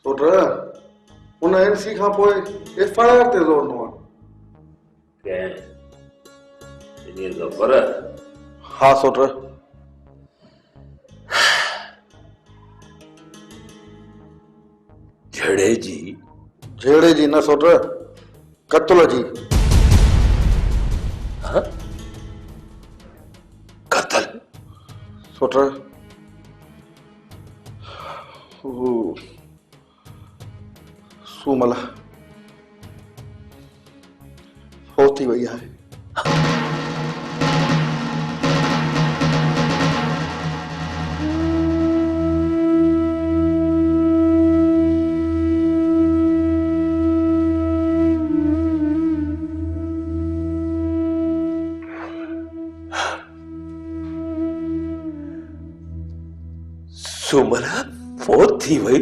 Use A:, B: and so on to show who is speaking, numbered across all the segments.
A: सोट उन एनसी खां पोइ एफआईआर ते जोड़नो आहे।
B: इन्हीं ज़फर
A: हाँ सोट झेड़े जी न सोट कत्ल जी।
B: हाँ? कत्ल
A: सोट सूमल होती वही है।
B: सुमला फोत थी वही।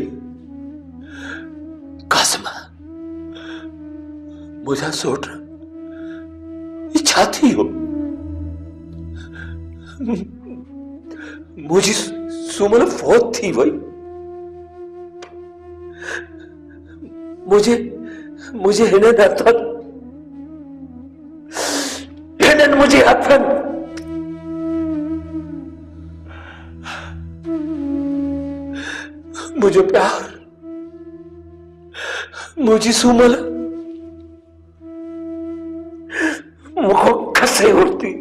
B: कसम मुझा सोट इच्छा थी हो मुझी सुमल फोत थी वही। मुझे हिनन हथन मुझे हथन मुझे प्यार मुझी सुमल मुखो खसे उड़ती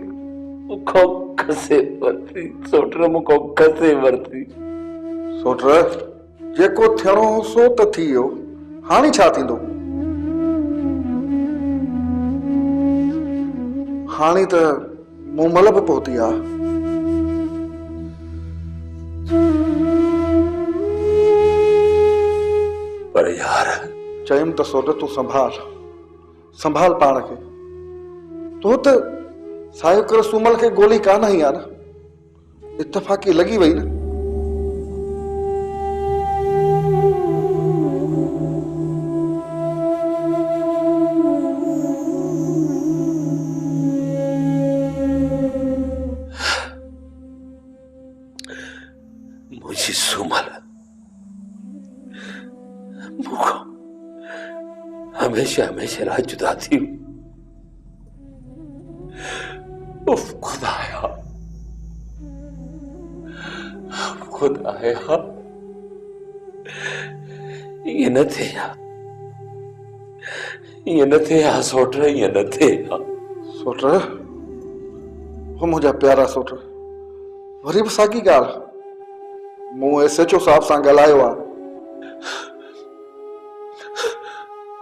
B: सोटर मुखो खसे वरती।
A: सोटर जेको थियणो हो सो त थी वियो हाणे छा थींदो। हाणे त मूं मल बि पहुती आहे।
B: पर यार
A: चयम त सोट तू संभाल पाण खे। तो त सायो कर सूमल खे गोली कान आई आहे न इत्तफाक़ी लगी वई न।
B: मुझी सुमल मुखो हमेशा ला जुदा थी। उफ खुदाया ये न थे या सोटर ये न थे या
A: सोटर हो मुझा प्यारा सोटर वरी भी सागी गाल मूं एसएचओ साहब सां ॻाल्हायो आहे।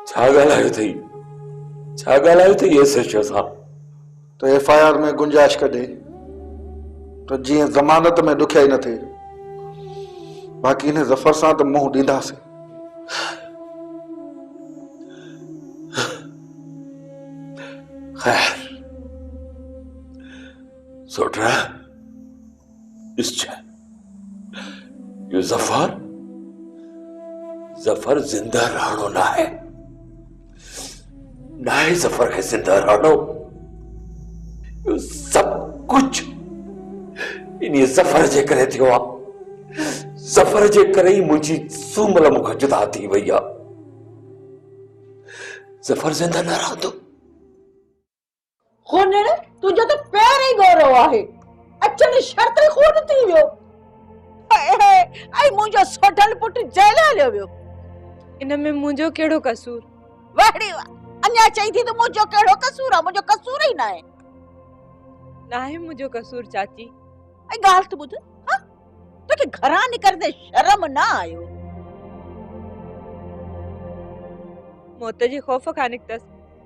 B: छा ॻाल्हायो थई एसएचओ साहब?
A: तो एफआईआर में गुंजाइश कढे तो जीअं ज़मानत में ॾुखियाई न थिए। बाक़ी इन ज़फर सां त मुंहुं ॾींदासीं।
B: खैर सोटरा इच्छा यो जफर जिंदा रहणो ना है जफर के जिंदा रहणो। यो सब कुछ इन जफर जे करे थियो आहे। जफर जे करे ही मुझी सूमल मुख जुदा थी वई आहे। जफर जिंदा न रहंदो
C: खोने तुझो तो पैर ही गौरव आहे। अचन शर्त खून थी वियो। आई मुंजो सोटल पुट जेल हलियो वियो।
D: इनमें मुंजो केड़ो कसूर?
C: वाड़ी अन्या चई थी तो मुंजो केड़ो कसूर आ? मुंजो कसूर ही ना है।
D: ना है मुंजो कसूर चाची।
C: आई गाल तो बुध हां तो के घरा निकरदे शर्म ना आयो।
D: मौत जे खौफ खां निकतस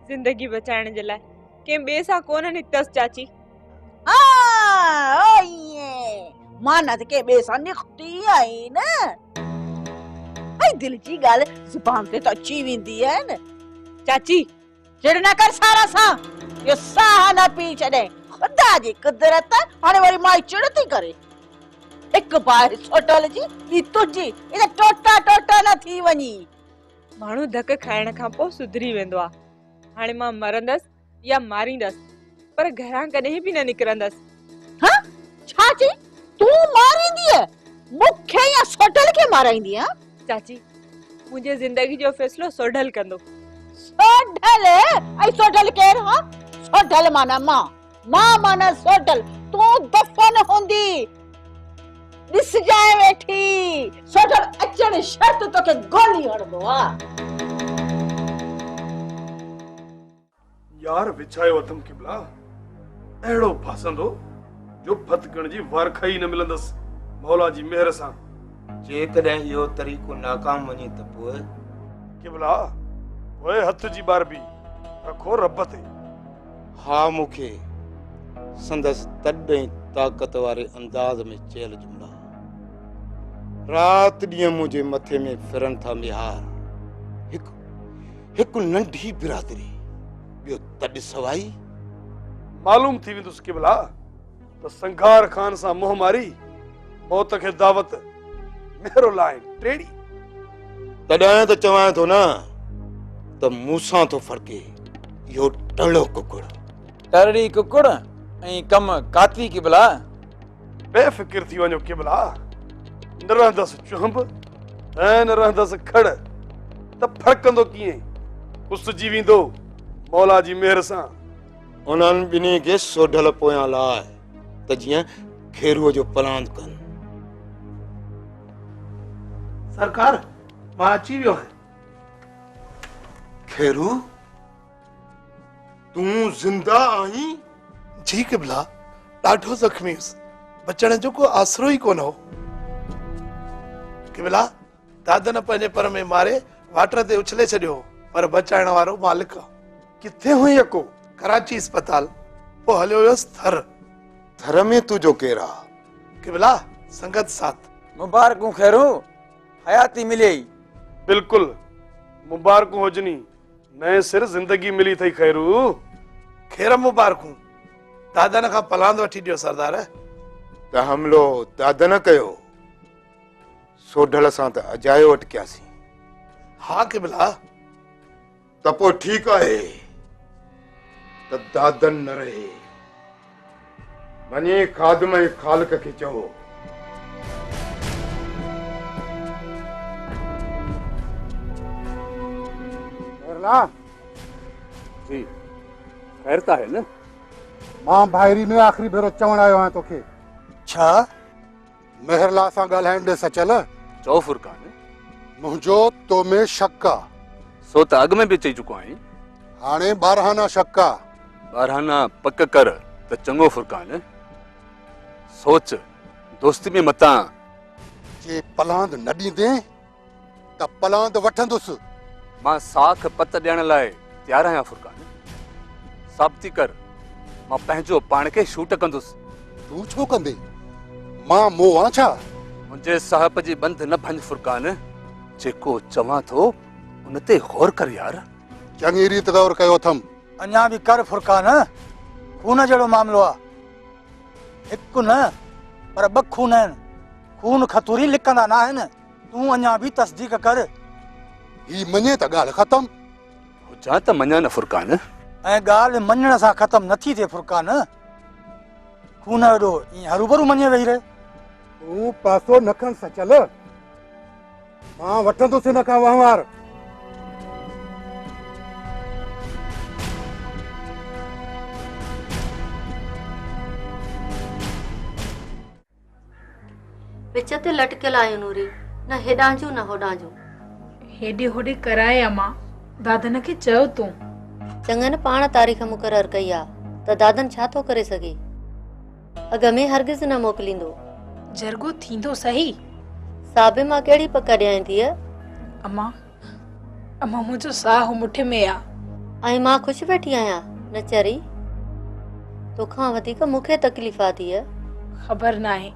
D: जिंदगी बचाइण जे लाइ के बे सा कोन निकतस चाची।
C: हां ओये मानत के बे सा निकती आई ना। आई दिल जी गाल जुबान ते तो अची विंदी है न।
D: चाची
C: चिड़ ना कर सारा सा यो साह ना पी छड़े। खुदा जी कुदरत हाने वारी माई चिड़ती करे। एक बार सोटल जी ई तुजी इन टोटा ना थी वनी।
D: मानू धक खाइण खां पो सुधरी वेंदो आ। हाने मां मरंदस या मारींदस पर घरां कदे भी न निकरंदस।
C: हां छाची तू मारींदी है मुखे या सोटल के माराईंदी है?
D: चाची मुंहिंजे ज़िंदगी जो फ़ैसिलो सोढल कंदो।
C: सोढल ऐं सोढल केर? हां, सोढल माना मां माना सोढल। तू दफन हूंदी ॾिस जाए वेठी। सोढल अचण शर्त तोखे गोली हणंदो आहे।
E: यार विछायो अथम किबला अहिड़ो फासंदो जो फतकण जी वारखाई न मिलंदस मौला जी मेहर सां।
F: जेकॾहिं इहो तरीक़ो नाकाम वञे त पोइ
E: किबला ओए हथ जी बार बि रखो रब ते।
F: हा मूंखे संदसि तॾहिं ताक़त वारे अंदाज़ में चयल जुमला रात ॾींहं मुंहिंजे मथे में फिरनि था मिहार। हिकु नंढी बिरादरी ॿियो तॾ सवाई।
E: मालूम थी वेंदुसि किबला त संघार खान सां मोह मारी मौत खे दावत मेरो लाइन टेड़ी।
F: तॾहिं त चवां थो न त मूंसां थो फर्के इहो टड़ो कुकुड़।
G: टरड़ी कुकुड़ ऐं कम काती किबला।
E: बेफिक्र थी वञो किबला। न रहंदसि चुंब ऐं न रहंदसि खड़ त फरकंदो कीअं? कुसजी वेंदो मौला जी मेहर सां।
F: उन्हनि ॿिन्ही खे सोढल पोयां लाइ त जीअं खेरूअ जो पलांद कनि।
H: सरकार मां अची वियो आहियां।
F: खेरू तूं जिंदा आहीं?
H: जी किबला ॾाढो ज़ख्मी हुयुसि, बचण जो को आसरो ई कोन हो। किबला दादन पंहिंजे पर में मारे वाटर ते उछले छॾियो पर बचाइण वारो मालिक आहे।
E: किथे हुई यको?
H: कराची अस्पताल। पोइ हलियो वियुसि थर।
F: थर में तुंहिंजो केरु आहे?
H: किबला संगत साथ।
G: मुबारकूं खैरू, हयाती मिली।
E: बिल्कुल मुबारकूं हुजनी, नए सिर जिंदगी मिली थई खैरू।
H: खैर मुबारकूं। दादन खां पलांद वठी ॾियो सरदार।
F: त हमिलो दादन कयो, सोढल सां त अजायो अटकियासीं।
H: हा किबला।
F: त पोइ ठीकु आहे त दादन न रहे। वञी खादम ऐं खालक खे चओ
E: जी खैर त आहे न?
I: मां भाइरी में आख़िरी भेरो चवण आयो आहियां तोखे।
H: छा?
I: मेहरला सां ॻाल्हाइण ॾे सचल।
J: चओ फुरकान।
I: मुंहिंजो तो में शक आहे।
J: सो त अॻु में बि चई चुको आहीं।
I: हाणे बारहाना शक आहे।
J: बारहाना पक कर त चङो फुरकान। सोच दोस्ती में मतां
I: जे पलांद न ॾींदे त पलांद वठंदुसि।
J: मां साख पत ॾियण लाइ तयारु आहियां फुरकान। साबिती कर मां पंहिंजो पाण खे शूट कंदुसि।
I: तूं छो कंदे? मां मोह आं छा?
J: मुंहिंजे साहिब जी बंध न भंज फुरकान। जेको चवां थो उन ते गौर कर यार।
I: चङी रीत गौर कयो अथमि।
G: अञा बि कर फुरकान, खून जहिड़ो मामिलो आहे। हिकु न पर ॿ खून आहिनि। खून खतूरी लिकंदा न आहिनि। तूं अञा बि तस्दीक कर।
I: ही मञे त ॻाल्हि ख़तम।
J: हुजां त मञा न फुरकान।
G: ऐं ॻाल्हि मञण सां ख़तम नथी थिए फुरकान। खून हेॾो ईअं हरूभरू मञे वेही रहे।
I: तूं पासो न खण सचल। मां वठंदुसि हिन खां वहिंवार।
K: विच ते लटकियल आहियूं नूरी, न हेॾां जूं न होॾां जूं।
L: हेॾे होॾे कराए अम्मा, दादन खे चयो तूं।
K: चङनि पाण तारीख़ मुक़रर कई आहे त दादन छा थो करे सघे। अॻ में हरगिज़ न मोकिलींदो।
L: जरगो थींदो सही।
K: साबे मां कहिड़ी पक ॾियां थी?
L: अम्मा मुंहिंजो साहु मुठि में आहे।
K: ऐं मां ख़ुशि वेठी आहियां न चरी। तोखां वधीक मूंखे तकलीफ़ थी।
L: ख़बर न आहे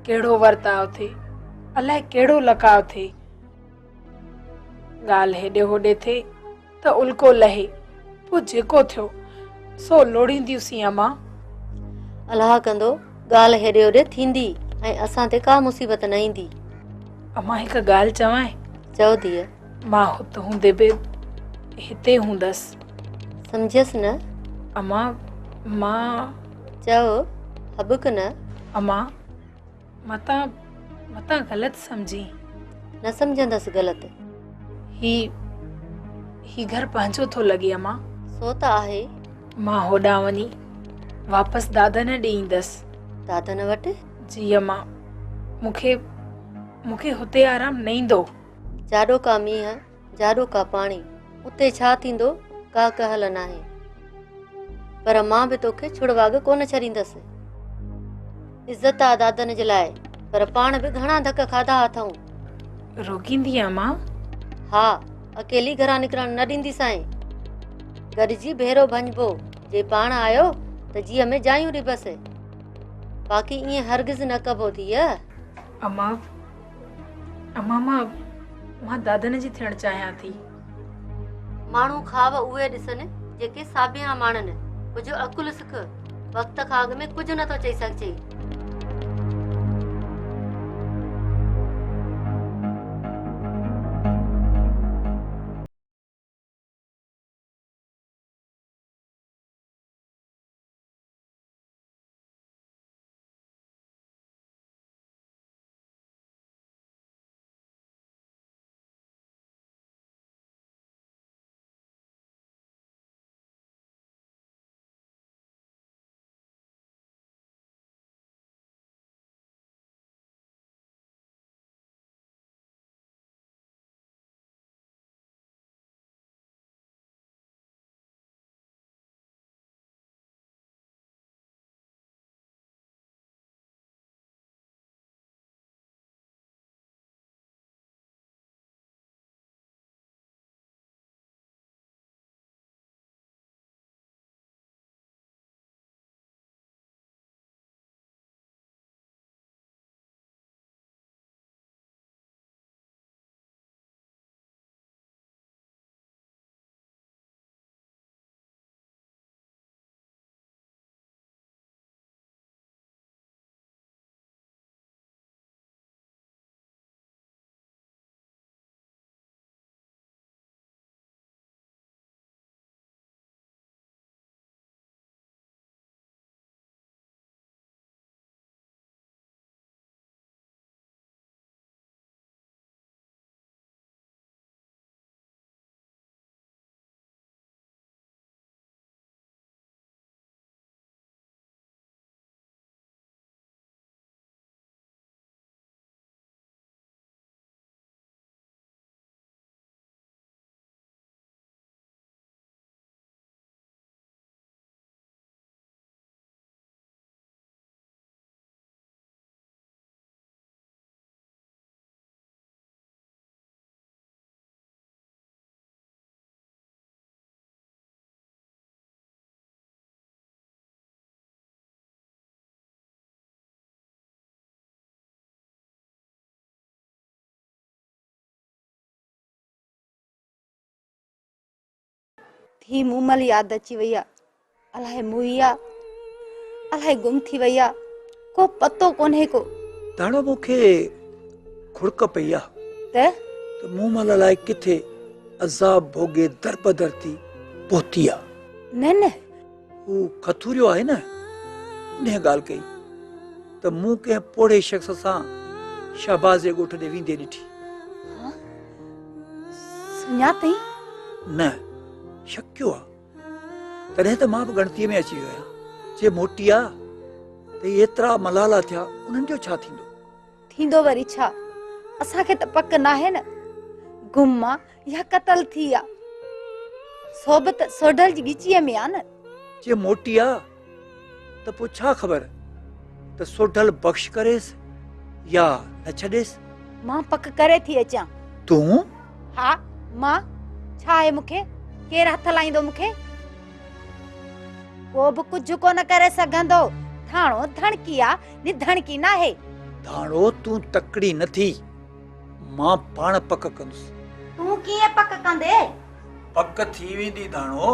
L: कहिड़ो वर्ताव थिए, अलाए कहिड़ो लकाव थिए। ॻाल्हि हेॾे होॾे थिए त उल्को लहे। पोइ जेको थियो सो लोड़ींदियूंसीं अम्मा।
K: अलाह कंदो ॻाल्हि हेॾे होॾे थींदी ऐं असां ते का मुसीबत न ईंदी।
L: अम्मा हिकु ॻाल्हि चवां?
K: चओ धीअ।
L: मां हुते हूंदे बि हिते हूंदसि।
K: सम्झियसि न
L: अम्मा। मां
K: चओ हबक न।
L: अम्मा मतां ग़लति सम्झी।
K: न सम्झंदसि ग़लति।
L: ही घर पंहिंजो थो लॻे अम्मा।
K: सो त आहे।
L: मां होॾां वञी वापसि दादन ॾे ईंदसि।
K: दादन वटि?
L: जी अम्मा, मूंखे हुते आराम न ईंदो।
K: जाॾो का मींहं, जाॾो का पाणी, उते छा थींदो का कहल नाहे। पर मां बि तोखे छुड़वाग कोन छॾींदसि। इज़त आहे दादन जे लाइ, पर पाण बि घणा धक खाधा अथऊं।
L: रोकींदी अम्मा?
K: हा, अकेली घरां निकिरण न ॾींदीसांइ। गॾिजी भेरो भंजबो। जे पाण आयो त जीअ में जायूं रिबसि। बाक़ी ईअं हरगिज़ न कबो धीअ।
L: अम्मा मां दादन जी थियण चाहियां थी।
K: माण्हू खाव उहे ॾिसनि जेके साबिया माणनि। कुझु अकुल सिख। वक़्त खां अॻु में कुझु नथो चई सघिजे।
M: थी मूमल याद अची वई आहे। अलाए मुई आहे, अलाए गुम थी वई आहे, को पतो कोन्हे को।
N: दाणो मूंखे खुड़क पई आहे
M: त
N: मूमल अलाए किथे अज़ाब भोगे दर बदर थी पहुती आहे।
M: न
N: हू खथूरियो आहे न, उन ॻाल्हि कई त मूं कंहिं पोड़े शख़्स सां शहबाज़ जे ॻोठ ॾे वेंदे ॾिठी।
M: सुञातई?
N: न, शकियो आहे। तॾहिं त मां बि गणतीअ में अची वियो आहियां। जे मोटी आहे त एतिरा मलाला थिया, उन्हनि जो छा थींदो?
M: थींदो वरी छा, असांखे त पक नाहे न। गुम आहे या क़तल थी आहे। सोबत सोडल जी ॻिचीअ में आहे न।
N: जे मोटी आहे त पोइ छा ख़बर त सोडल बख़्श करेसि या न छॾेसि।
M: मां पक करे थी अचां।
N: तूं?
M: हा मां। छा आहे मूंखे? केरु हथ लाईंदो मूंखे? को बि कुझु कोन करे सघंदो। थाणो धणकी आहे, निधणकी नाहे।
N: धाणो तूं तकड़ी न थी, मां पाण पक कंदुसि।
M: तूं कीअं पक कंदे?
N: पक थी वेंदी धाणो।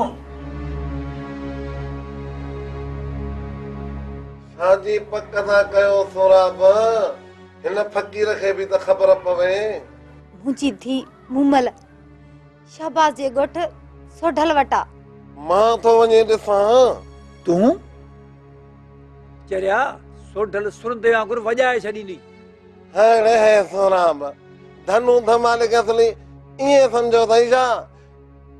O: शादी पक था कयो सोराब, हिन फ़कीर खे बि त ख़बर पवे।
M: मुंहिंजी धी मूमल शहबाज़ जे ॻोठ सोढल वटा।
O: मां तो वञे ॾिसां।
N: तूं चरिया सोढल सुरंदे वांगुरु वॼाए छॾींदी।
O: हाणे है सोराब, धनु धमाले के असली ये समझो थई छा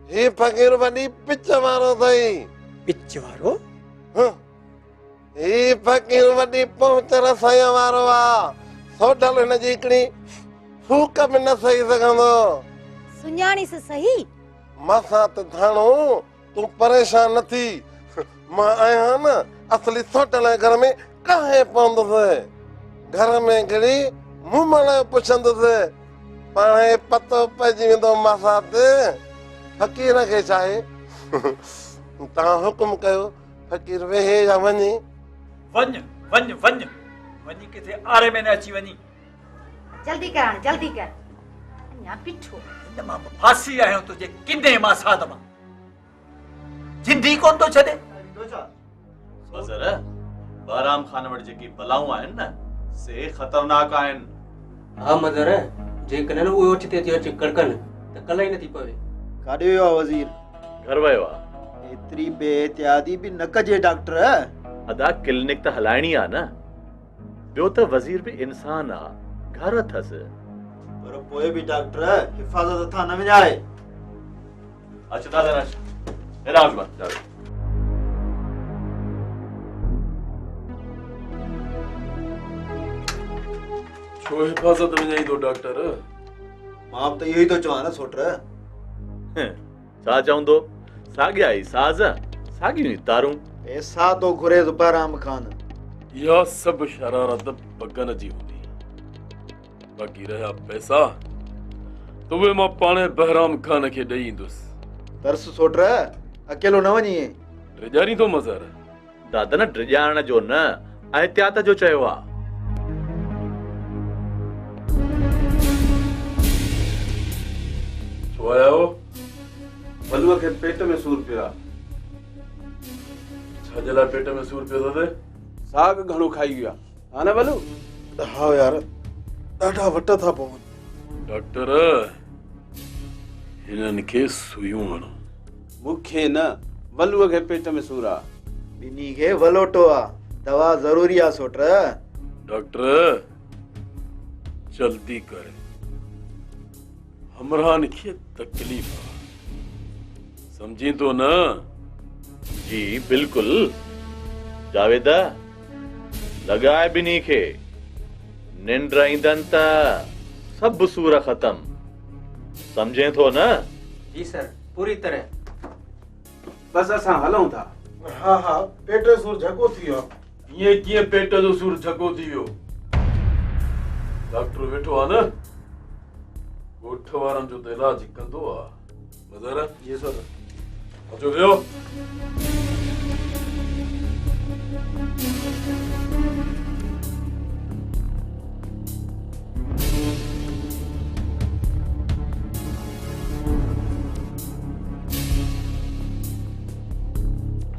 O: ही फकीर वॾी पिच वारो थई
N: पिच वारो
O: ही फकीर वॾी पहुच रसाई वारो आ सोडल हिन जी हिकिड़ी फूक में न सही सघंदो
M: सुञाणी सही
O: मसां त थाणो तूं परेशान न थी मां आहियां न असली सोटल घर में काहे पवंदुसि घर में गिड़ी मुंहुं मां पुछंदुसि पाणे पतो पइजी वेंदो मसां ते फकीर खे छा आहे तव्हां हुकुम कयो फकीर वेहे या वञे
N: वञ वञ वञ वञी किथे आरे में न अची वञी
M: जल्दी कर जल्दी कर अञा पिठो
N: इन मां फासी आयो तुझे किने मां साध मां जिंदी कोन तो छॾे
P: वज़ीर बहराम खान वटि जेकी बलाऊं आहिनि न से ख़तरनाक आहिनि
Q: हा मदर जेकॾहिं उहे ओचिते थी अची कड़कनि त कल्ह ई नथी पवे
R: काॾे वियो आहे वज़ीर
P: घर वियो आहे
R: एतिरी बेइतियादी बि न कजे डॉक्टर
P: अदा क्लिनिक त हलाइणी आहे न ॿियो त वज़ीर बि इंसान आहे घर अथसि
R: पर पोइ बि डॉक्टर हिफ़ाज़त था न विञाए
P: अच दादा अच हेॾां अच मां
E: छो हिफ़ाज़त विञाईंदो डॉक्टर
R: मां त इहो ई थो चवां न सोट
P: छा चवंदो साॻिया ई साज़ साॻियूं ई तारूं
R: पैसा तो घुरे बहराम खान
E: इहा सभु शरारत बगन जी हूंदी बाक़ी रहिया पैसा तो उहे मां पाणे बहराम खान खे ॾेई ईंदुसि
R: तरस सोट अकेलो न वञी
E: ड्रिजारी थो मज़र
P: दादा न ड्रिजारण जो न एहतियात जो चयो आहे
E: छो आया हो
S: बलूअ खे पेट में सूर पियो आहे
E: छाजे लाइ पेट में सूर पियो अथसि
S: साग घणो खाई वियो आहे हा न बलू
E: हा यार ॾाढा वट था पवनि डॉक्टर हिननि खे सुयूं हणो
S: मूंखे न बलूअ खे पेट में सूर आहे
R: ॿिन्ही खे वलोटो आहे दवा ज़रूरी आहे सोट
E: डॉक्टर जल्दी करे हमरान खे तकलीफ़ आहे समझी तो न
P: जी बिल्कुल जावेदा लगाए बिनी खे निंड ईंदनि त सब सूर खत्म समझे थो न
Q: जी सर पूरी तरह
S: बस असां हलूं था
I: हा हा पेट जो सूर झको थी वियो
E: ये कीअं पेट जो सूर झको थी वियो डॉक्टर वेठो आहे न ॻोठ वारनि जो त इलाज कंदो आहे मज़र
S: जी सर
E: अचो वियो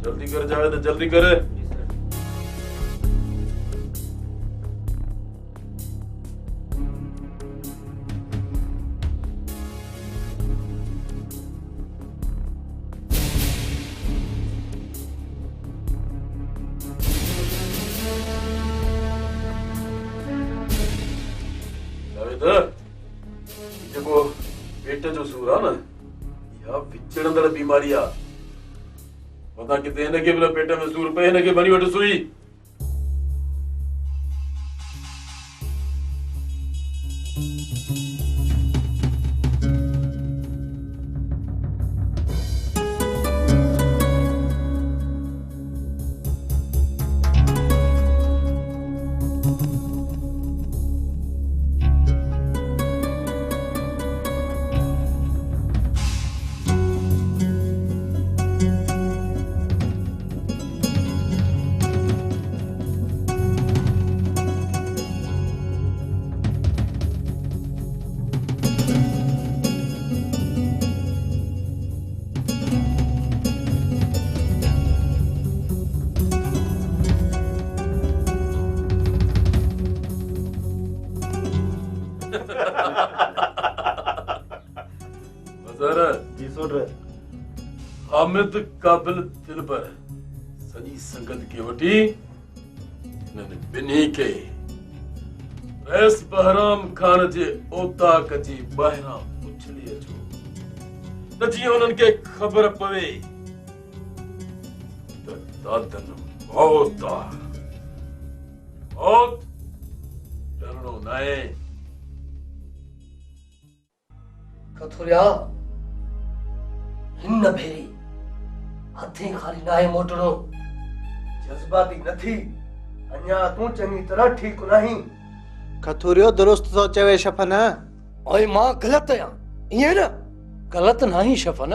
E: जल्दी कर जावे तो जल्दी करे जेको पेट जो सूर आहे न इहा विचड़ंदड़ बीमारी आहे मता किथे हिनखे बि पेट में सूर पए हिनखे भरी वठ सुई
R: जी सोट
E: हामिद काबिल दिलबर सॼी संगत खे वठी हिननि ॿिन्ही खे रईस बहराम खान जे ओताक जी ॿाहिरां उछली अचो
B: त जीअं उन्हनि खे ख़बर पवे त दादन मौत आहे। मौत डरणो न आहे।
T: कथुरिया हिन भेरी हथें खाली नाहे मोटणो। जज़्बाती नथी, अञा तूं चङी तरह ठीक नहीं।
U: कथुरियो दुरुस्त तो चवे शफन।
T: ओए मां गलत आहियां ईअं न? गलत नहीं शफन,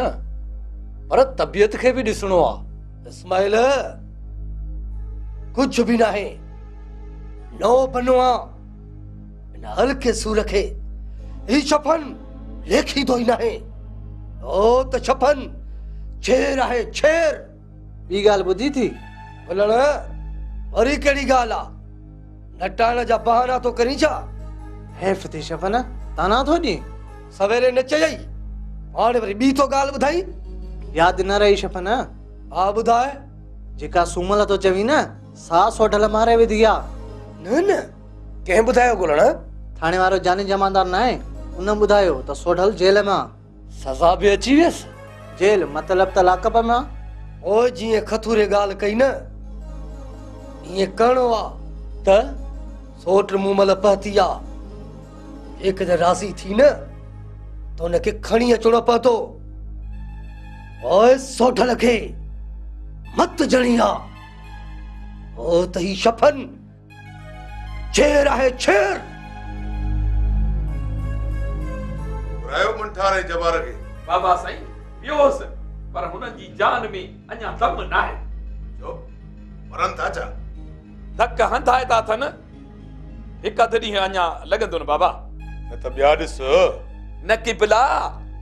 T: पर तबियत खे भी ॾिसणो आहे। इस्माइल कुछ भी नाहे, नो बनो आहे इन हल्के सूर खे। ही शफन लेखी दो ही नाहे। ओ त शफन छेर आहे, छेर।
U: ॿी ॻाल्हि ॿुधी थी?
T: बोलण वरी कहिड़ी ॻाल्हि आहे? नटाइण जा बहाना तो करी छा?
U: हैफ़ थी शफन, ताना थो ॾी।
T: सवेरे न चयई, हाणे वरी ॿी तो ॻाल्हि ॿुधाई।
U: यादि न रही शफन?
T: हा ॿुधाए।
U: जेका सूमल तो चवी न, सा सोढल मारे विधी आ।
T: न न, कंहिं ॿुधायो ॻोल्हण?
U: थाणे वारो जानी जमादार न आहे, उन ॿुधायो त सोढल जेल में।
T: सज़ा बि अची वियसि?
U: जेल मतलब त लाकअप में।
T: ओ जीअं खथूरे ॻाल्हि कई न, ईअं करिणो आहे त सोट मूं महिल पहती आहे। जेकॾहिं राज़ी थी न त उनखे खणी अचिणो पवंदो। ओए सोठल खे मत जणी आहे। ओ त ही शफन छेर आहे, छेर।
F: रायो मंठारे जबार के
B: बाबा साईं वियोस, पर हुननि जी जान में अञा दम न आहे।
F: जो मरन था छा?
B: धक हंधाए था अथनि। हिकु अधु ॾींहुं अञा लॻंदो न बाबा।
F: न त ॿिया ॾिस।
B: न की बिला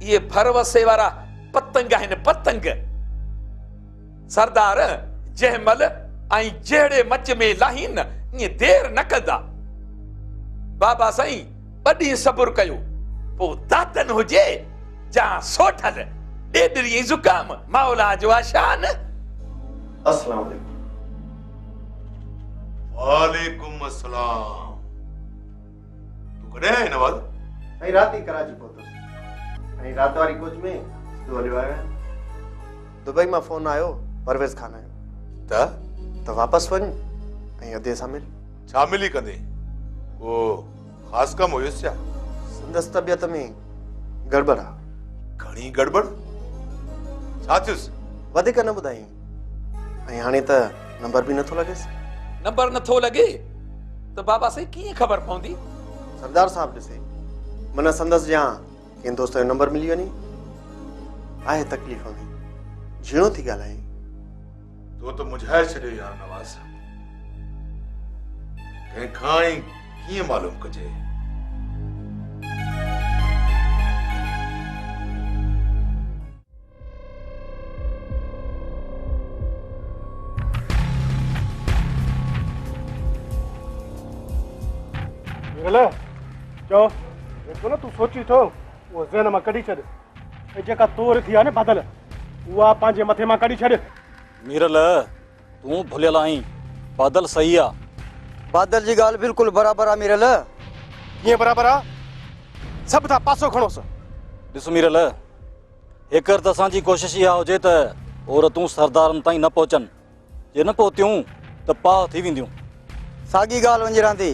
B: ये फरवसे वारा पतंग आहिनि, पतंग। सरदार जंहिं महिल ऐं जहिड़े मच में लाहीन ईअं देर न कंदा। बाबा साईं ॿ ॾींहं सब्र कयो, पोइ दातन हुजे जा सोठल ॾेडरी ज़ुकाम मौला जो आशान।
R: अस्सलाम वालेकुम।
F: वालेकुम अस्सलाम। तू कॾहिं आहीं नवाज़?
R: ऐं राति ई कराची पहुतुसि ऐं राति वारी कोच में सिधो हलियो आहियां। दुबई मां फोन आयो परवेज़ खान जो त वापसि वञ ऐं अधे सां मिल।
F: छा मिली कंदे? वो ख़ासि कमु हुयुसि छा?
R: संदसि तबियत में गड़बड़ आहे।
F: घणी गड़बड़? छा थियुसि?
R: वधीक न ॿुधाई, ऐं हाणे त नंबर बि नथो लॻेसि।
B: नंबर नथो लॻे त बाबा साईं कीअं ख़बर पवंदी?
R: सरदार साहब ॾिसे मन संदसि या कंहिं दोस्त जो नंबर मिली वञे। आहे तकलीफ़ में, झीणो थी ॻाल्हाए।
F: तो त मुझाए छॾियो यार नवाज़। कंहिंखां ई कीअं मालूम कजे?
I: चो जेको न तूं सोची थो उहो ज़हन मां कढी छॾ। ऐं जेका तोर थी आहे न बादल, उहा पंहिंजे मथे मां कढी छॾ।
V: मीरल तूं भुलियल आहीं, बादल सही आहे।
G: बादल जी ॻाल्हि बिल्कुलु बराबरि आहे मीरल।
I: कीअं बराबरि आहे? सभु था पासो खणोसि।
V: ॾिस मीरल, हेकर त असांजी कोशिश इहा हुजे त औरतूं सरदारनि ताईं न पहुचनि। जे न पहुतियूं त पाह थी वेंदियूं।
G: साॻी ॻाल्हि वञी रहंदी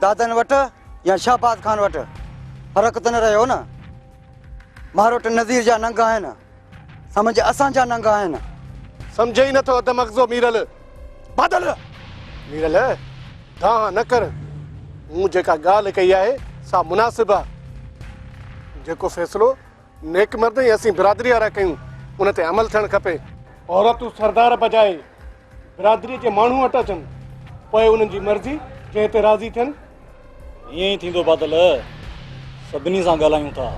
G: दादन वटि या शाहबाज खान वटि, फ़र्क़ु त न रहियो न। मारोट नज़ीर जा नंग आहिनि, समझ असांजा नंग आहिनि।
I: समझे ही नथो अध मग़ज़ो मीरल। बादल मीरल दां न कर। मूं जेका ॻाल्हि कई आहे सा मुनासिब आहे। जेको फ़ैसिलो नेक मर्द ऐं असीं बिरादरी वारा कयूं उन ते अमल थियणु खपे। औरतूं सरदार बजाए बिरादरीअ जे माण्हू वटि अचनि, पोइ उन्हनि जी मर्ज़ी जंहिं ते राज़ी थियनि।
V: ईअं ई थींदो बादल, सभिनी सां ॻाल्हायूं था।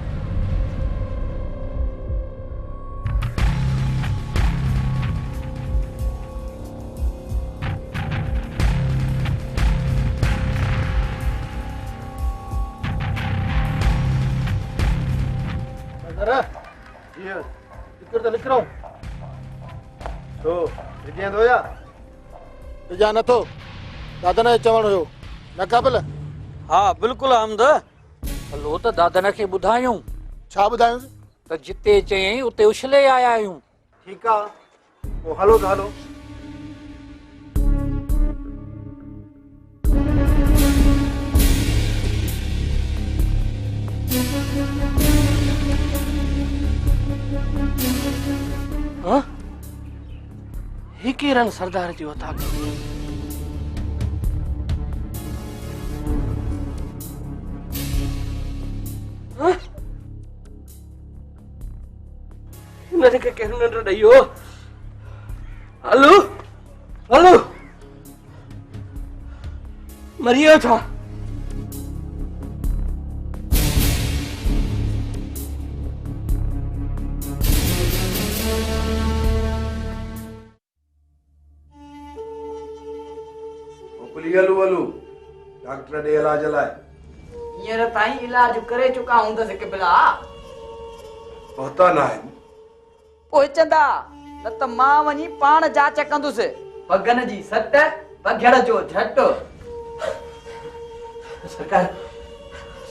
I: लिख रहा हूँ तो दो या जा न तो दादा ने चवण हो न काबिल।
N: हाँ बिल्कुलु आमद। हलो त दादन खे ॿुधायूं।
I: छा ॿुधायूं?
N: त
A: त जिते चयईं उते उछले आया आहियूं।
R: ठीकु आहे, पोइ हलो त हलो।
T: हाँ? ही केरन सरदार जी वता हिन खे केरु नंढो ॾई हो? हलो हलो मरी वियो छा?
E: हलू हलू डॉक्टर ॾे इलाज लाइ।
D: हींअर ताईं इलाज करे चुका हूंदसि किबला।
E: पहुता न आहिनि।
D: पोइ चंदा न त मां वञी पाण जांच कंदुसि। पगन जी सट पगड़ जो झट।
T: सरकार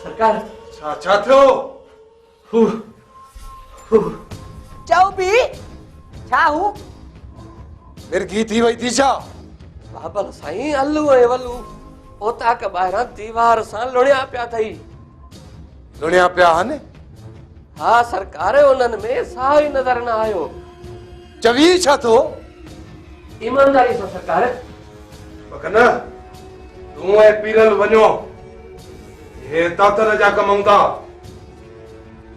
T: सरकार
E: छा थियो?
D: चओ बि छा हूं?
E: मिर्गी थी वई थी छा?
T: बाबल साईं अल्लू ऐं वल्लू पोता के ॿाहिरां दीवार सां लुणिया पिया थई।
E: लुणिया पिया आहिनि?
T: हा सरकार, उन्हनि में साह ई नज़र न आयो।
E: चवी छा थो?
T: ईमानदारी सां सरकार।
E: पकन तूं ऐं पीरल वञो, हे तातन जा कम हूंदा।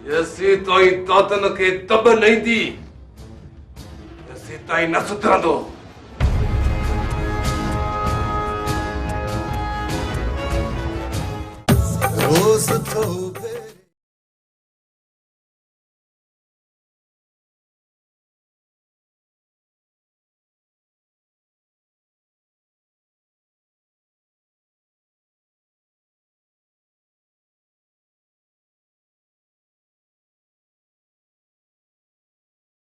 E: यसी तोई तातन खे तब न ईंदी, यसी ताईं न सुधरंदो।
W: रोज़ थो